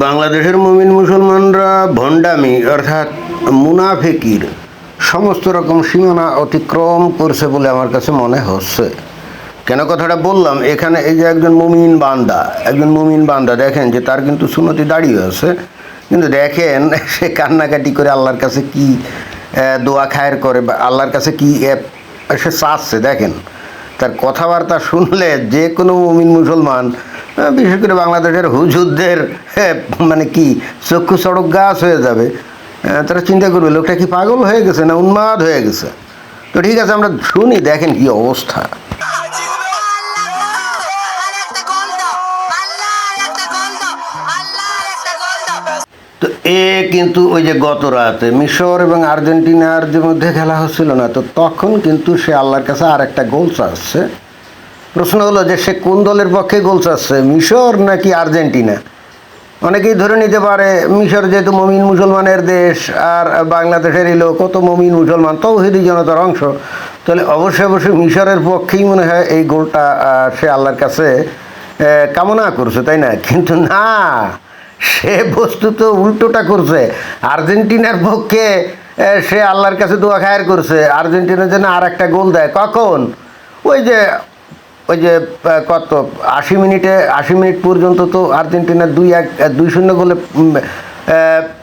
বাংলাদেশের মুমিন মুসলমানরা ভণ্ডামি অর্থাৎ মুনাফিকির সমস্ত রকম সীমানা অতিক্রম করছে বলে আমার কাছে মনে হচ্ছে। কেন কথাটা বললাম, এখানে এই যে একজন মুমিন বান্দা দেখেন যে তার কিন্তু সুন্নতি দাঁড়িয়ে আছে, কিন্তু দেখেন সে কান্নাকাটি করে আল্লাহর কাছে কি দোয়া খায়ের করে বা আল্লাহর কাছে কি সে চাচ্ছে। দেখেন তার কথাবার্তা শুনলে যে কোনো মুমিন মুসলমান, বিশেষ করে বাংলাদেশের হুজুরদের মানে কি চক্ষু চড়ক গাছ হয়ে যাবে। তারা চিন্তা করবে লোকটা কি পাগল হয়ে গেছে না উন্মাদ হয়ে গেছে। তো ঠিক আছে, আমরা শুনি, দেখেন কি অবস্থা। তো কিন্তু ওই যে গত রাতে মিশর এবং আর্জেন্টিনার যে মধ্যে খেলা হচ্ছিল না, তো তখন কিন্তু সে আল্লাহর কাছে আর একটা গোল চাচ্ছে। প্রশ্ন হলো যে সে কোন দলের পক্ষে গোল চাচ্ছে, মিশর নাকি আর্জেন্টিনা? অনেকেই ধরে নিতে পারে মিশর যেহেতু মমিন মুসলমানের দেশ, আর বাংলাদেশের এলো কত মমিন মুসলমান, তৌহিদি জনতার অংশ, তাহলে অবশ্যই মিশরের পক্ষেই মনে হয় এই গোলটা সে আল্লাহর কাছে কামনা করছে, তাই না? কিন্তু না, সে বস্তুত উল্টোটা করছে। আর্জেন্টিনার পক্ষে সে আল্লাহর কাছে দোয়া খায়ের করছে আর্জেন্টিনার জন্য আর একটা গোল দেয়। কখন? ওই যে কত 80 মিনিট পর্যন্ত তো আর্জেন্টিনা 2-0 গোলে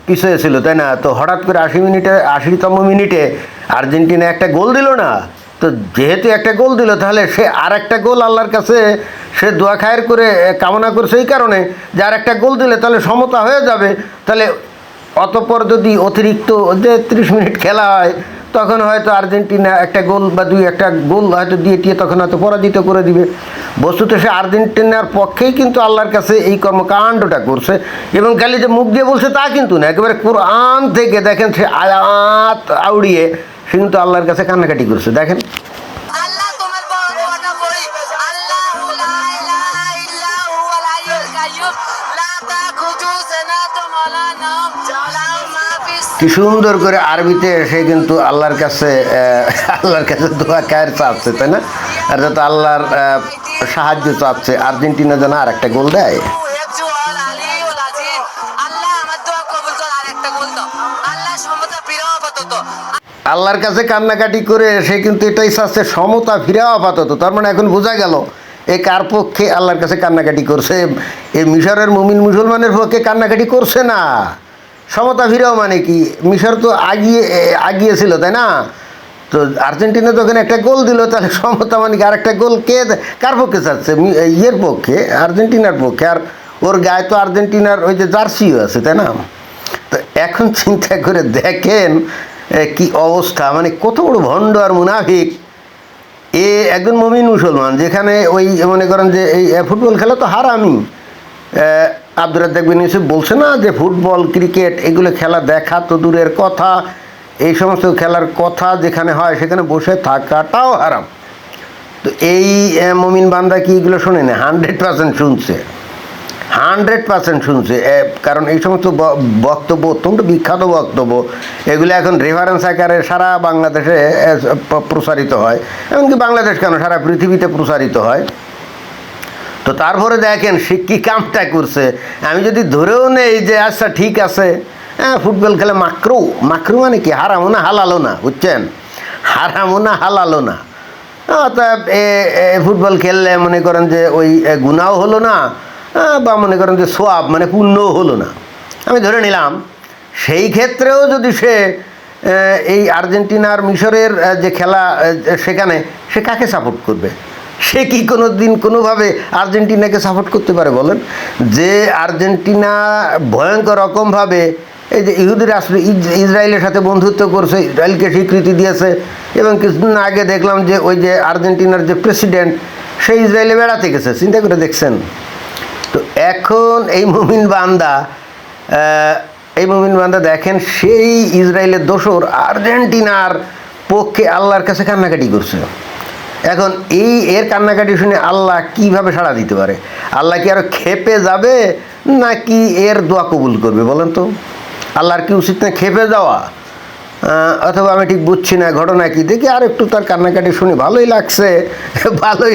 পিছিয়ে ছিল, তাই না? তো হঠাৎ করে 80তম মিনিটে আর্জেন্টিনা একটা গোল দিল না। তো যেহেতু একটা গোল দিল, তাহলে সে আর একটা গোল আল্লাহর কাছে সে দোয়া খায়ের করে কামনা করছে এই কারণে যে আর একটা গোল দিলে তাহলে সমতা হয়ে যাবে। তাহলে অতঃপর যদি অতিরিক্ত যে 30 মিনিট খেলা হয়, তখন হয়তো আর্জেন্টিনা একটা গোল বা একটা গোল হয়তো দিয়ে তখন হয়তো পরাজিত করে দিবে। বস্তুত সে আর্জেন্টিনার পক্ষেই কিন্তু আল্লাহর কাছে এই কর্মকাণ্ডটা করছে, এবং খালি যে মুখ দিয়ে বলছে তা কিন্তু না, একেবারে কোরআন থেকে দেখেন সে আয়াত আউড়িয়ে সে কিন্তু আল্লাহর কাছে কান্নাকাটি করছে। দেখেন কি সুন্দর করে আরবিতে সে কিন্তু আল্লাহর কাছে দোয়া খায়ের চাচ্ছে, তাই না? আর যত আল্লাহর সাহায্য চাচ্ছে আর্জেন্টিনা যেন আর একটা গোল দেয়। আল্লাহর কাছে কান্নাকাটি করে সে কিন্তু এটাই চাচ্ছে, সমতা ফিরাও আপাতত। তার মানে এখন বোঝা গেল এ কার পক্ষে আল্লাহর কাছে কান্নাকাটি করছে। এই মিশরের মুমিন মুসলমানের পক্ষে কান্নাকাটি করছে না। সমতা ফিরাও মানে কি? মিশর তো আগিয়েছিল, তাই না? তো আর্জেন্টিনা যখন একটা গোল দিল, তাহলে সমতা মানে কি? আর একটা গোল কার পক্ষে চাচ্ছে? ইয়ের পক্ষে, আর্জেন্টিনার পক্ষে। আর ওর গায়ে তো আর্জেন্টিনার ওই যে জার্সিও আছে, তাই না? তো এখন চিন্তা করে দেখেন কি অবস্থা, মানে কত বড় ভণ্ড আর মুনাফিক একজন মুমিন মুসলমান, যেখানে ওই মনে করেন যে এই ফুটবল খেলা তো হারামি। আব্দুর রাজ্জাক বিন ইউসুফ বলছে না যে ফুটবল ক্রিকেট এগুলো খেলা দেখা তো দূরের কথা, এই সমস্ত খেলার কথা যেখানে হয় সেখানে বসে থাকাটাও হারাম। তো এই মুমিন বান্দা কি এগুলো শোনে না? 100% শুনছে, 100% শুনছে। কারণ এই সমস্ত বক্তব্য অত্যন্ত বিখ্যাত বক্তব্য, এগুলো এখন রেফারেন্স আকারে সারা বাংলাদেশে প্রসারিত হয়, এমনকি বাংলাদেশ কেন সারা পৃথিবীতে প্রসারিত হয়। তো তারপরে দেখেন সে কী কামটা করছে। আমি যদি ধরেও নেই যে আচ্ছা ঠিক আছে, হ্যাঁ ফুটবল খেলে মাকরু মানে কি? হারামো না হালালো না, বুঝছেন? হারামো না হালালো না। তা ফুটবল খেললে মনে করেন যে ওই গুনাও হলো না, বা মনে করেন যে সোয়াব মানে পুণ্যও হলো না। আমি ধরে নিলাম সেই ক্ষেত্রেও যদি সে এই আর্জেন্টিনার মিশরের যে খেলা সেখানে সে কাকে সাপোর্ট করবে? সে কি কোনো দিন কোনোভাবে আর্জেন্টিনাকে সাপোর্ট করতে পারে বলেন? যে আর্জেন্টিনা ভয়ঙ্কর রকমভাবে এই যে ইহুদি রাষ্ট্র ইসরায়েলের সাথে বন্ধুত্ব করছে, ইসরায়েলকে স্বীকৃতি দিয়েছে, এবং কিছুদিন আগে দেখলাম যে ওই যে আর্জেন্টিনার যে প্রেসিডেন্ট সে ইসরায়েলে বেড়াতে গেছে। চিন্তা করে দেখছেন? তো এখন এই মুমিন বান্দা দেখেন সেই ইসরায়েলের দোসর আর্জেন্টিনার পক্ষে আল্লাহর কাছে কান্নাকাটি করছে। এখন এর কান্নাকাটি শুনে আল্লাহ কিভাবে সাড়া দিতে পারে? আল্লাহ কি আরো খেপে যাবে নাকি এর দোয়া কবুল করবে বলেন তো? আল্লাহর কি উচিত না খেপে যাওয়া? অথবা আমি ঠিক বুঝছি না ঘটনা কি। দেখি আর একটু তার কান্নাকাটি শুনে ভালোই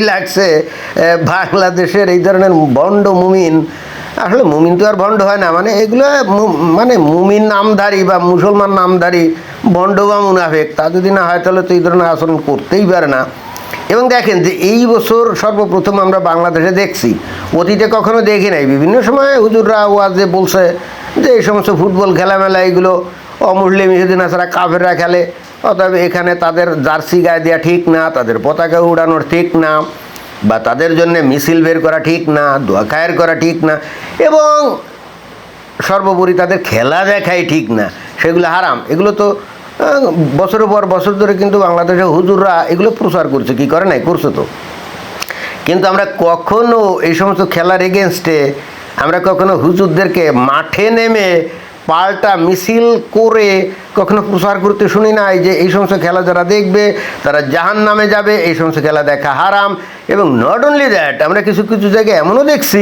লাগছে। বাংলাদেশের এই ধরনের বন্ড মুমিন আসলে মুমিন তো আর ভণ্ড হয় না, মানে এগুলো মানে মুমিন নামধারী বা মুসলমান নামধারী ভণ্ড বা মুনাফেক তা যদি না হয় তাহলে তো এই ধরনের আচরণ করতেই পারে না। এবং দেখেন যে এই বছর সর্বপ্রথম আমরা বাংলাদেশে দেখছি, অতীতে কখনো দেখি নাই, বিভিন্ন সময় হুজুররা ওয়াজে বলছে যে এই সমস্ত ফুটবল খেলামেলা এগুলো অমুসলিম ইহুদিন আসারা কাফেররা খেলে, অতএব এখানে তাদের জার্সি গায়ে দেওয়া ঠিক না, তাদের পতাকা উড়ানোর ঠিক না, বা তাদের জন্য মিছিল বের করা ঠিক না, দোয়া খায়ের করা ঠিক না, এবং সর্বোপরি তাদের খেলা দেখাই ঠিক না, সেগুলো হারাম। এগুলো তো বছরের পর বছর ধরে কিন্তু বাংলাদেশে হুজুররা এগুলো প্রচার করছে, কি করে নাই, করছে তো। কিন্তু আমরা কখনো এই সমস্ত খেলার এগেনস্টে আমরা কখনো হুজুরদেরকে মাঠে নেমে পাল্টা মিছিল করে কখনো প্রচার করতে শুনি নাই যে এই সমস্ত খেলা যারা দেখবে তারা জাহান্নামে যাবে, এই সমস্ত খেলা দেখা হারাম। এবং নট অনলি দ্যাট, আমরা কিছু কিছু জায়গায় এমনও দেখছি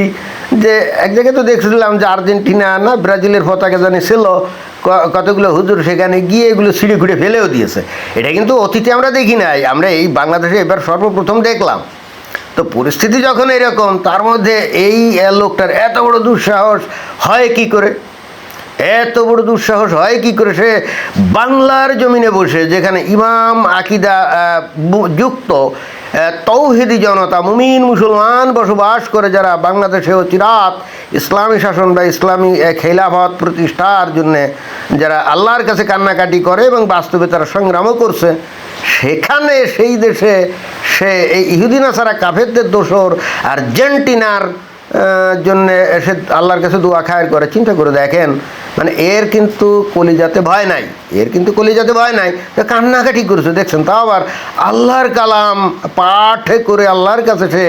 যে এক জায়গায় তো দেখছিলাম যে আর্জেন্টিনা না ব্রাজিলের পতাকা জানি ছিল, কতগুলো হুজুর সেখানে গিয়ে এগুলো ছিঁড়ে খুঁড়ে ফেলেও দিয়েছে। এটা কিন্তু অতীতে আমরা দেখি নাই, আমরা এই বাংলাদেশে এবার সর্বপ্রথম দেখলাম। তো পরিস্থিতি যখন এরকম, তার মধ্যে এই লোকটার এত বড় দুঃসাহস হয় কি করে, এত বড় দুঃসাহস হয় কি করে, সে বাংলার জমিনে বসে যেখানে ইমাম আকিদা যুক্ত তৌহিদি জনতা মুমিন মুসলমান বসবাস করে, যারা বাংলাদেশেও চিরাত ইসলামী শাসন বা ইসলামী খেলাফত প্রতিষ্ঠার জন্যে যারা আল্লাহর কাছে কান্নাকাটি করে এবং বাস্তবে তারা সংগ্রামও করছে, সেখানে সেই দেশে সে এই ইহুদি নাসারা কাফেরদের দোসর আর্জেন্টিনার জন্য এসে আল্লাহর কাছে দোয়া খায়ের করে। চিন্তা করে দেখেন, মানে এর কিন্তু কলিজাতে ভয় নাই, এর কিন্তু কলিজাতে ভয় নাই, কান্নাকাটি করেছে দেখছেন, তাও আবার আল্লাহর কালাম পাঠ করে আল্লাহর কাছে সে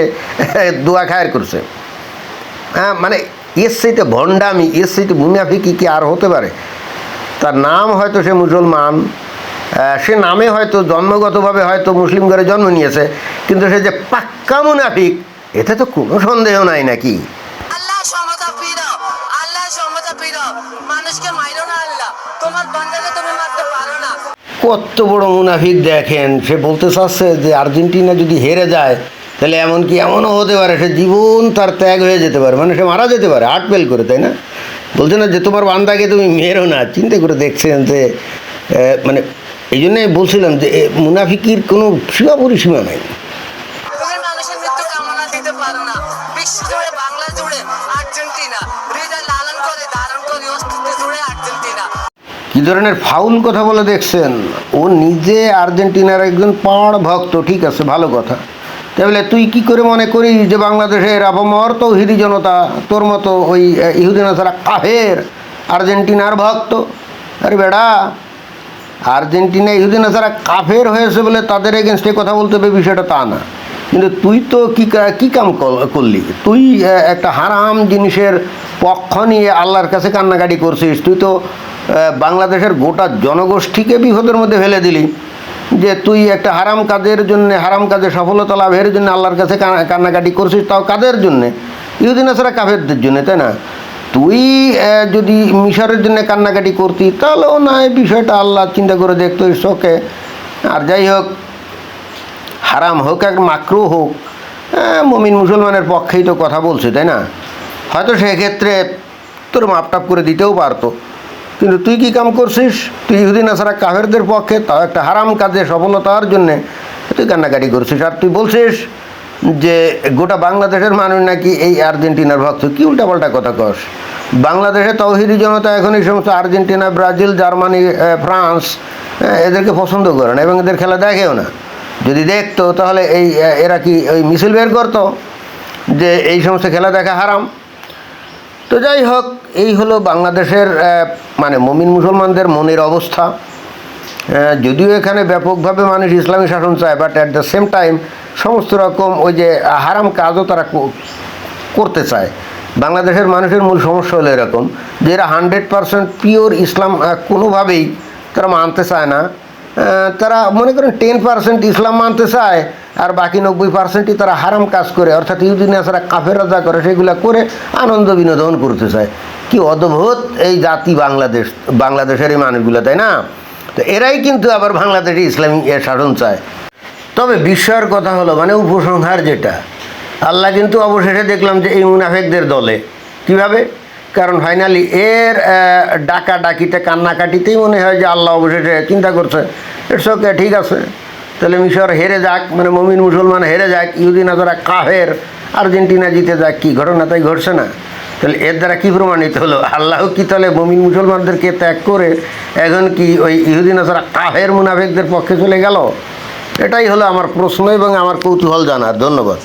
দোয়া খায়ের করছে। হ্যাঁ, মানে এর সেইতে ভণ্ডামি, এর সেইতে মুনাফিকি কি আর হতে পারে? তার নাম হয়তো সে মুসলমান, সে নামে হয়তো জন্মগতভাবে হয়তো মুসলিম ঘরে জন্ম নিয়েছে, কিন্তু সে যে পাক্কা মুনাফিক এতে তো কোনো সন্দেহ নাই নাকি। আল্লাহ সমতা প্রিয়, আল্লাহ সমতা প্রিয়, মানুষকে মাইরো না আল্লাহ, তোমার বান্দাকে তুমি মারতে পারো না। কত বড় মুনাফিক দেখেন, সে বলতে চাচ্ছে যে আর্জেন্টিনা যদি হেরে যায় তাহলে এমনকি এমনও হতে পারে সে জীবন তার ত্যাগ হয়ে যেতে পারে, মানে সে মারা যেতে পারে হার্ট ফেল করে, তাই না? বলছে না যে তোমার বান্দাকে তুমি মেরো না। চিন্তা করে দেখছেন যে মানে এই জন্যে বলছিলাম যে মুনাফিকির কোনো সীমা পরিসীমা নাই। তুমি মানুষের মৃত্যু কামনা দিতে পারো না। বিশ্ব জুড়ে, বাংলা জুড়ে আর্জেন্টিনা হৃদয় লালন করে, ধারণ করে অস্তিত্ব জুড়ে আর্জেন্টিনা। কী ধরনের ফাউল কথা বলে দেখছেন। ও নিজে আর্জেন্টিনার একজন পাড় ভক্ত, ঠিক আছে, ভালো কথা। তাহলে তুই কি করে মনে করিস যে বাংলাদেশের আপামর তৌহিদি জনতা তোর মতো ওই ইহুদি নাসারা কাফের আর্জেন্টিনার ভক্ত? আরে বেড়া, আর্জেন্টিনা ইহুদি নাসারা কাফের হয়েছে বলে তাদের এগেনস্টে কথা বলতে হবে বিষয়টা তা না। কিন্তু তুই তো কী কাম করলি? তুই একটা হারাম জিনিসের পক্ষ নিয়ে আল্লাহর কাছে কান্নাকাটি করছিস। তুই তো বাংলাদেশের গোটা জনগোষ্ঠীকে বিপদের মধ্যে ফেলে দিলি যে তুই একটা হারাম কাজের জন্য, হারাম কাজে সফলতা লাভের জন্য আল্লাহর কাছে কান্নাকাটি করছিস, তাও কাদের জন্যে? ইহুদি নাসারা কাফেরদের জন্যে, তাই না? তুই যদি মিশরের জন্য কান্নাকাটি করতি তাহলেও না, এই বিষয়টা আল্লাহ চিন্তা করে দেখতো শোকে। আর যাই হোক, হারাম হোক আর মাকরু হোক, মুমিন মুসলমানের পক্ষেই তো কথা বলছে, তাই না? হয়তো সেক্ষেত্রে তোর মাপটাপ করে দিতেও পারতো, কিন্তু তুই কি কাম করছিস? তুই ইহুদি নাসারা কাফেরদের পক্ষে, তাও একটা হারাম কাজে সফলতার জন্যে তুই কান্নাকাটি করছিস। আর তুই বলছিস যে গোটা বাংলাদেশের মানুষ নাকি এই আর্জেন্টিনার ভক্ত। কি উল্টাপাল্টা কথা কস? বাংলাদেশে তৌহিদি জনতা এখন এই সমস্ত আর্জেন্টিনা, ব্রাজিল, জার্মানি, ফ্রান্স এদেরকে পছন্দ করে না এবং এদের খেলা দেখেও না। যদি দেখতো তাহলে এরা কি ওই মিছিল বের করতো যে এই সমস্ত খেলা দেখা হারাম? তো যাই হোক, এই হলো বাংলাদেশের মানে মুমিন মুসলমানদের মনের অবস্থা। যদিও এখানে ব্যাপকভাবে মানুষ ইসলামী শাসন চায়, but at the same time সমস্ত রকম ওই যে হারাম কাজও তারা করতে চায়। বাংলাদেশের মানুষের মূল সমস্যা হলো এরকম যে এরা 100% পিওর ইসলাম কোনোভাবেই তারা মানতে চায় না। তারা মনে করেন 10% ইসলাম মানতে চায়, আর বাকি 90%ই তারা হারাম কাজ করে, অর্থাৎ ইহুদি নাসারা কাফেররা যা করে সেগুলো করে আনন্দ বিনোদন করতে চায়। কি অদ্ভুত এই জাতি বাংলাদেশের এই মানুষগুলো, তাই না? তো এরাই কিন্তু আবার বাংলাদেশে ইসলামী শাসন চায়। তবে বিস্ময়ের কথা হলো, মানে উপসংহার যেটা, আল্লাহ কিন্তু অবশেষে দেখলাম যে এই মুনাফেকদের দলে কিভাবে? কারণ ফাইনালি এর ডাকাডাকিতে কান্নাকাটিতেই মনে হয় যে আল্লাহ অবশেষে চিন্তা করছে ইটস ওকে, ঠিক আছে, তাহলে মিশর হেরে যাক, মানে মুমিন মুসলমান হেরে যাক, ইহুদি নাজারা কাফের, আর্জেন্টিনা জিতে যাক, কি ঘটনা তাই ঘটছে না? তাহলে এর দ্বারা কী প্রমাণিত হলো? আল্লাহ কি তাহলে মুমিন মুসলমানদেরকে ত্যাগ করে এখন কি ওই ইহুদি নাজারা কাফের মুনাফিকদের পক্ষে চলে গেল? এটাই হলো আমার প্রশ্ন এবং আমার কৌতূহল জানার। ধন্যবাদ।